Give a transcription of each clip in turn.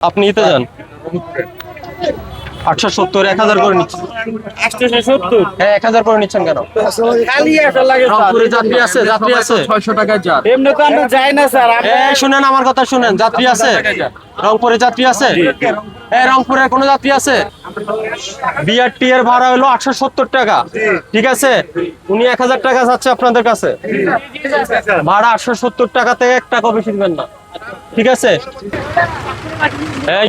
আপনি ইতে যান 870 1000 করে নিচ্ছেন 870 হ্যাঁ 1000 করে নিচ্ছেন কেন? খালি আসা লাগে স্যার। রংপুরে যাত্রী আছে 600 টাকায় যান। এমনি তো আমরা যাই না স্যার। এই শুনেন আমার কথা শুনেন, যাত্রী আছে রংপুরে যাত্রী আছে? এই রংপুরের কোনো যাত্রী আছে? বিআরটি এর ভাড়া হলো 870 টাকা, ঠিক আছে? উনি 1000 টাকা চাচ্ছে আপনাদের কাছে, ভাড়া 870 টাকা থেকে 1 টাকা বেশি দিবেন না, ঠিক আছে? এই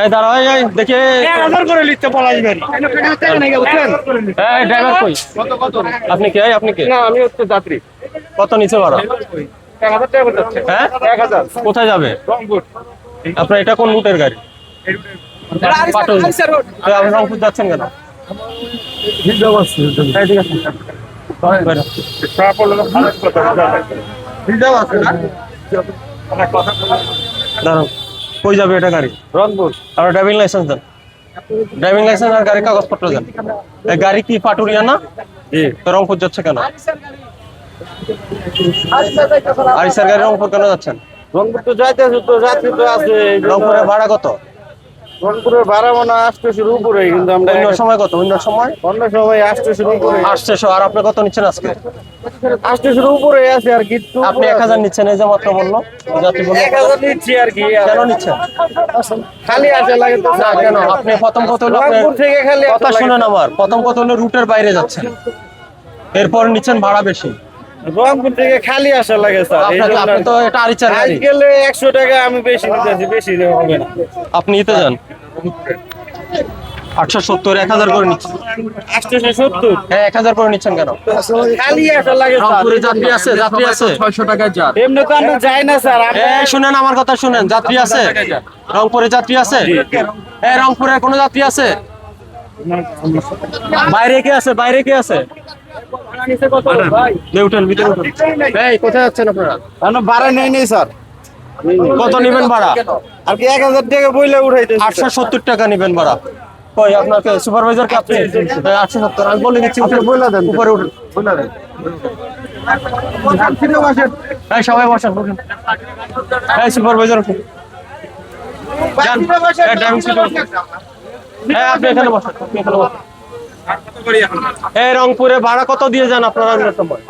এই দাঁড়াও, এই দেখে 1000 করে লিখতে পলাই বাড়ি। এই ড্রাইভার কই? আপনি কে? আপনি কে? না আমি হচ্ছে যাত্রী। কত নিচে ভাড়া? 1000 টাকা করে যাচ্ছে। হ্যাঁ 1000 কোথায় যাবে রংপুর। আপনার? এটা কোন রুটের গাড়ি? পাটুল। তো আপনি রংপুর যাচ্ছেন কেন? হ্যাঁ, ঠিক আছে। বাইরে। সব হলো খালাস কথা বলা। দাঁড়াও, কই যাবে এটা গাড়ি? রংপুর। আর ড্রাইভিং লাইসেন্স দেন, ড্রাইভিং লাইসেন্স আর গাড়ির কাগজপত্র দেন। এই গাড়ি কি পাটুরিয়া না? জি। তো রংপুর যাচ্ছে কেন? আরিসার গাড়ি রংপুর কেন যাচ্ছেন? রংপুর তো যাইতে আছে, তো যাত্রী তো আছে। রংপুরের ভাড়া কত? রংপুরের ভাড়া মনে হয় 800 উপরে, কিন্তু আমরা অন্য সময় কত? অন্য সময় অন্য সময় 800 উপরে। 800। আর আপনি কত নিচ্ছেন আজকে? 800 উপরে আছে আর কি। আপনি 1000 নিচ্ছেন, এই যে মাত্র বললো যাত্রী বললো। 1000 নিচ্ছি আর কি। কেন নিচ্ছেন? খালি আসা লাগে তো না স্যার। কেন? আপনি প্রথম কথা হলো রংপুর থেকে খালি কথা শুনেন আমার, প্রথম কথা হলো রুটের বাইরে যাচ্ছেন, এরপর নিচ্ছেন ভাড়া বেশি। রংপুর থেকে খালি আসা লাগে স্যার। আপনাকে আপনি তো এটা আরিচার গাড়ি, আজ গেলে 100 টাকা আমি বেশি নিতেছি, বেশি হবে না। আপনি ইতে যান 870 1000 করে নিচ্ছেন। 870 হ্যাঁ 1000 করে নিচ্ছেন কেন? খালি আসা লাগে স্যার। রংপুরে যাত্রী আছে 600 টাকায় যান। এমনি তো আমরা যাই না স্যার। এই শুনেন আমার কথা শুনেন, যাত্রী আছে রংপুরে যাত্রী আছে? এই রংপুরের কোনো যাত্রী আছে? বাইরে কে আছে? বাইরে কে আছে? উঠেন ভিতরে উঠেন। এই কোথায় যাচ্ছেন আপনারা? ভাড়া নেই স্যার। কত নেবেন ভাড়া? আর কি 1000 টাকা বইলে উঠাইতে 870 টাকা নেবেন ভাড়া। কই আপনাকে সুপারভাইজার কে? আপনি 870 আমি বলে দিচ্ছি, উপরে বলে দেন, উপরে উঠুন, বলে দেন। এই সবাই বসেন, বসেন। এই সুপারভাইজার উঠুন, যান। এই ড্রাইভিং সিটে বসুন। এই আপনি এখানে বসেন, আপনি এখানে বসেন। এই রংপুরে ভাড়া কত দিয়ে যান আপনারা অন্য সময়?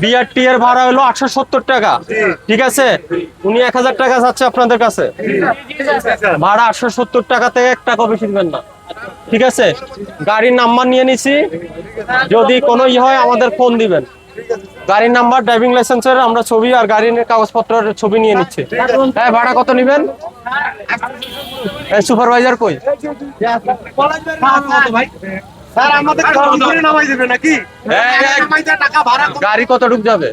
বিআরটি এর ভাড়া হলো 870 টাকা, ঠিক আছে? উনি 1000 টাকা চাচ্ছে আপনাদের কাছে, ভাড়া 870 টাকা থেকে 1 টাকা বেশি দিবেন না, ঠিক আছে? গাড়ির নাম্বার নিয়ে নিছি, যদি কোনো হয় আমাদের ফোন দিবেন। গাড়ির নাম্বার, ড্রাইভিং লাইসেন্সের আমরা ছবি আর গাড়ির কাগজপত্রের ছবি নিয়ে নিচ্ছি। হ্যাঁ ভাড়া কত নেবেন? সুপারভাইজার কই? স্যার আমাদের রংপুরে নামাই দিবেন নাকি? টাকা ভাড়া গাড়ি কতটুক যাবে?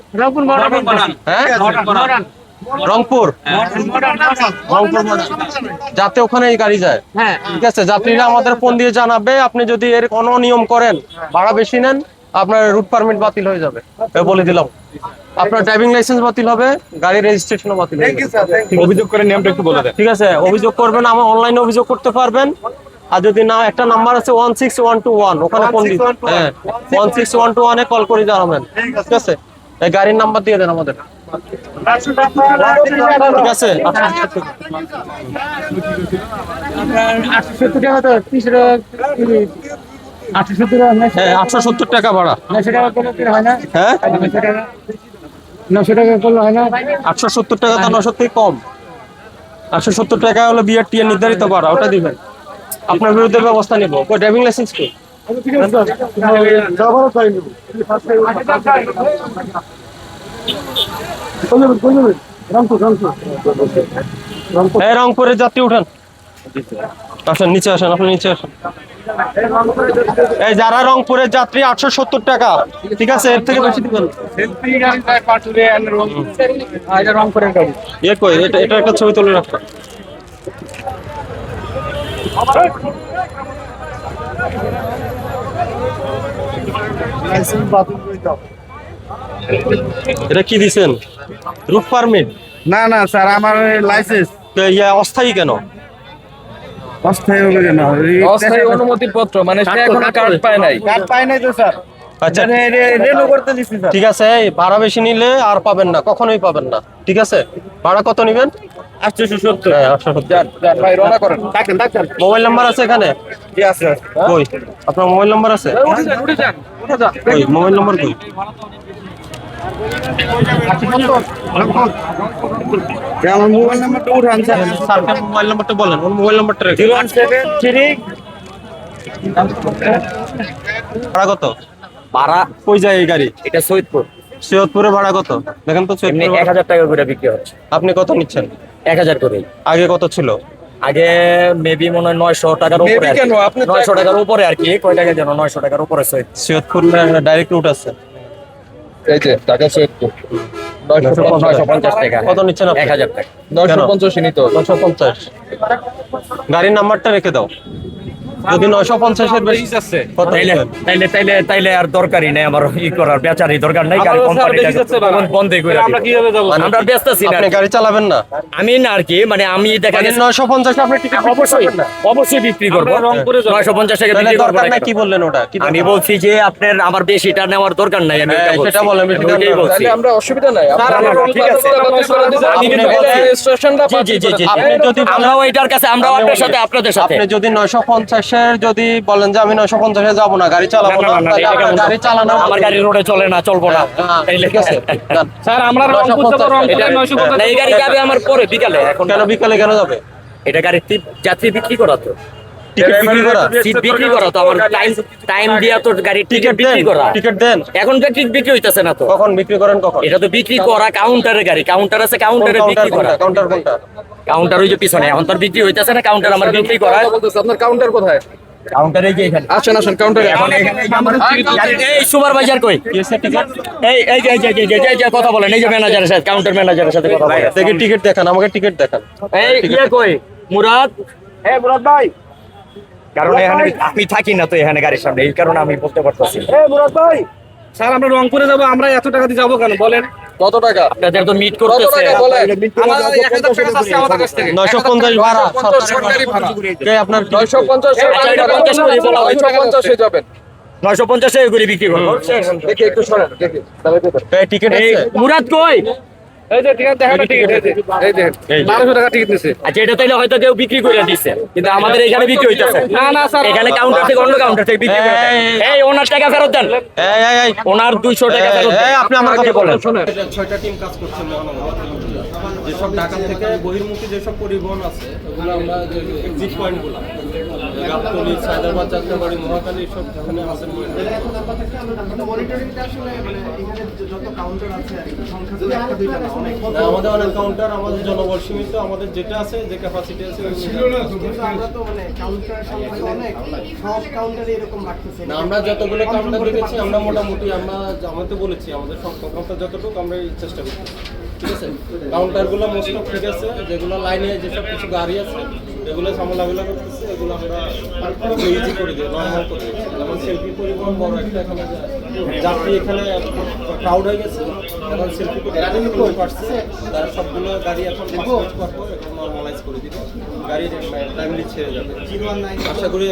হ্যাঁ রংপুর, যাতে ওখানে এই গাড়ি যায়, ঠিক আছে? যাত্রীরা আমাদের ফোন দিয়ে জানাবে, আপনি যদি এর কোনো নিয়ম করেন, ভাড়া বেশি নেন, আপনার রুট পারমিট বাতিল হয়ে যাবে, বলে দিলাম। আপনার ড্রাইভিং লাইসেন্স বাতিল হবে, গাড়ির রেজিস্ট্রেশনও বাতিল হবে। অভিযোগ করে নিয়মটা একটু বলে দেন। ঠিক আছে, অভিযোগ করবেন, আমার অনলাইনে অভিযোগ করতে পারবেন। আর যদি না, একটা নাম্বার আছে 16121, ওখানে ফোন দিন। হ্যাঁ 16121 এ কল করে জানাবেন, ঠিক আছে? এই গাড়ির নাম্বার দিয়ে দেন আমাদের, ঠিক আছে? 870 টাকা ভাড়া। হ্যাঁ 870 টাকা তো 900 থেকে কম। 870 টাকা হলো বিআরটি এর নির্ধারিত ভাড়া, ওটা দিবেন। আপনার বিরুদ্ধে ব্যবস্থা নিব। কই ড্রাইভিং লাইসেন্স কই? এই রংপুরের যাত্রী উঠেন, আসেন নিচে আসেন, আপনি নিচে আসেন। এই যারা রংপুরের যাত্রী 870 টাকা, ঠিক আছে? এর থেকে বেশি দিবেন। রংপুরের গাড়ি। ইয়ে কই? এটা একটা ছবি তুলে রাখো। এটা কি দিছেন? Route permit? না না স্যার, আমার লাইসেন্স অস্থায়ী কেন? অস্থায়ী হবে কেন? অস্থায়ী অনুমতি পত্র, মানে সে এখনো কার্ড পায় নাই। কার্ড পাই নাই তো স্যার। আচ্ছা রেনো করতে দিচ্ছি স্যার। ঠিক আছে, এই ভাড়া বেশি নিলে আর পাবেন না, কখনোই পাবেন না। ঠিক আছে, ভাড়া কত নেবেন? 870। হ্যাঁ 870। ভাই রওনা করেন। মোবাইল নাম্বার আছে এখানে? জি আছে। কই আপনার মোবাইল নাম্বার আছে? উঠে যান। কই মোবাইল নাম্বার কই? আমার মোবাইল নাম্বারটা উঠান স্যার। স্যারকে মোবাইল নাম্বারটা বলেন, ওর মোবাইল নাম্বারটা রেখে। 017 ভাড়া কত? ভাড়া কই যায় এই গাড়ি? এটা সৈয়দপুর। সৈয়দপুরে ভাড়া কত দেখেন তো? এমনি সৈয়দপুরে 1000 টাকা করে বিক্রি হচ্ছে। আপনি কত নিচ্ছেন? 1000 করে। আগে কত ছিল? আগে মেবি মনে হয় 900 টাকার উপরে। 900 টাকার উপরে আর কি। কয় টাকা যেন 900 টাকার উপরে সৈয়দপুর ডাইরেক্ট রুট আছে। এই যে টাকা সৈয়দপুর 950 টাকা। কত নিচ্ছেন আপনি? 1000 টাকা। 950 নিত 950। গাড়ির নাম্বারটা রেখে দাও, যদি 950 এর বেশি কত তাইলে নেবেন? তাইলে তাইলে তাইলে আর দরকারই নাই আমার ই করার, বেচারই দরকার নাই। গাড়ি কোম্পানিটা বন্ধই করে আমরা কিভাবে যাব? আমরা ব্যস্তছি না। আপনি গাড়ি চালাবেন না? আমি না আর কি, মানে আমি দেখা মানে গেছে 950 আপনি টিকিট অবশ্যই অবশ্যই বিক্রি করব। 950 টাকা তাহলে বিক্রি করব। দরকার নাই কি বললেন ওটা? কি আমি বলছি যে আপনার আমার বেশিটা নেওয়ার দরকার নাই। আমি হ্যাঁ, এটা বলছি। সেটা বলেন, বেশি আমি ওইটাই দরকার বলছি। তাহলে আমরা অসুবিধা নাই ঠিক আছে। আমি কিন্তু রেজিস্ট্রেশনটা জি জি জি জি। আপনি যদি বলেন- আমরাও এটার কাছে, আমরাও আপনার সাথে, আপনাদের সাথে। আপনি যদি 950 এর যদি বলেন যে আমি 950 এ যাবো না, গাড়ি চালাবো না, তাহলে এটা আপনার কেমন? গাড়ি চালানো আমার গাড়ি রোডে চলে না, চলবো না। হ্যাঁ, তাইলে ঠিক আছে। যান। স্যার আমরা রংপুর যাব, রংপুরে 950। না, এই গাড়ি যাবে আমার পরে বিকালে। এখন কেন বিকালে কেন যাবে? এটা গাড়ি যাত্রী বিক্রি করা তো, টিকিট বিক্রি করা? সিট বিক্রি করা তো, আমার টাইম দিয়া তো গাড়ি টিকিট দেন, বিক্রি করা। টিকিট দেন। এখন তো টিকিট বিক্রি হইতাছে না তো। কখন বিক্রি করেন কখন? এটা তো বিক্রি করা কাউন্টারের গাড়ি, কাউন্টার আছে, কাউন্টারে কাউন্টার বিক্রি করা। কোনটা? কাউন্টার কোনটা? কাউন্টার ওই যে পিছনে, এখন তো আর বিক্রি হইতাছে না, কাউন্টার আমার বিক্রি করা। বলতেছে আপনার কাউন্টার কোথায়? কাউন্টারে যে এখানে আসেন আসেন কাউন্টারে এখন এই সুপারভাইজার কই? কি আছে টিকিট? এই এই যে যে কথা বলেন, এই যে ম্যানেজারের সাথে, কাউন্টার ম্যানেজারের সাথে কথা বলেন। দেখি টিকিট দেখান, আমাকে টিকিট দেখান। এই ইয়ে কই মুরাদ? মুরাদ ভাই, কারণ এখানে আমি থাকি না তো এখানে গাড়ির সামনে, এই কারণে আমি বলতে পারতেছি। মুরাদ ভাই স্যার আমরা রংপুরে যাবো, আমরা এত টাকা দিয়ে যাবো কেন বলেন? কত টাকা? আপনাদের তো মিট কত করতেছে। টাকা বলেন? আমার 1000 টাকা আছে আমাদের কাছ থেকে। 950 ভাড়া 950 সরকারি ভাড়া। কে আপনার 950 সরকারি ভাড়া। 950 এ যাবেন। 950 এ করে বিক্রি করবো। দেখি একটু সরেন দেখি তাহলে দেখুন। টিকিট এই আছে? মুরাদ কই? এই যে টিকিট দেখা টিকিট এই যে এই দেখেন এই যে। 1200 টাকা টিকিট নিছে। আচ্ছা, এটা তাইলে হয়তো কেউ বিক্রি করে দিচ্ছে, কিন্তু আমাদের এখানে বিক্রি হইতাছে না না স্যার, এখানে কাউন্টার থেকে অন্য কাউন্টার থেকে বিক্রি করে দেয়। এই ওনার টাকা ফেরত দেন, এই ওনার 200 টাকা ফেরত দেন। এই, আপনি আমার কথা বলেন। শোনেন। 6টা টিম কাজ করছে যেসব ঢাকা থেকে বহির্মুখী যেসব পরিবহন আছে ওগুলো আমরা যে এক্সিট পয়েন্টগুলো গাবতলী, সায়দাবাদ, যাত্রাবাড়ি, মহাখালী সব যেখানে আছে না, আমাদের অনেক কাউন্টার, আমাদের জনবল সীমিত, আমাদের যেটা আছে যে ক্যাপাসিটি আছে না, আমরা যতগুলো কাউন্টার দেখেছি আমরা মোটামুটি আমরা তো বলেছি আমাদের সংখ্যা যতটুকু আমরা এই চেষ্টা করছি। ঠিক আছে, কাউন্টারগুলো মোস্ট অফ ঠিক আছে, যেগুলো লাইনে যেসব কিছু গাড়ি আছে এগুলো ঝামেলাগুলো করতেছে, এগুলো আমরা ইজি করে দিই, নর্মাল করে দিই। যেমন সেলফি পরিবহন বড় একটা এখানে যাত্রী এখানে ক্রাউড হয়ে গেছে, এখন সেলফি করতে পারছে, তার সবগুলো গাড়ি এখন পাসপোর্ট করবো, এখন নর্মালাইজ করে দিব, গাড়ি টাইমলি ছেড়ে যাবে। আশা করি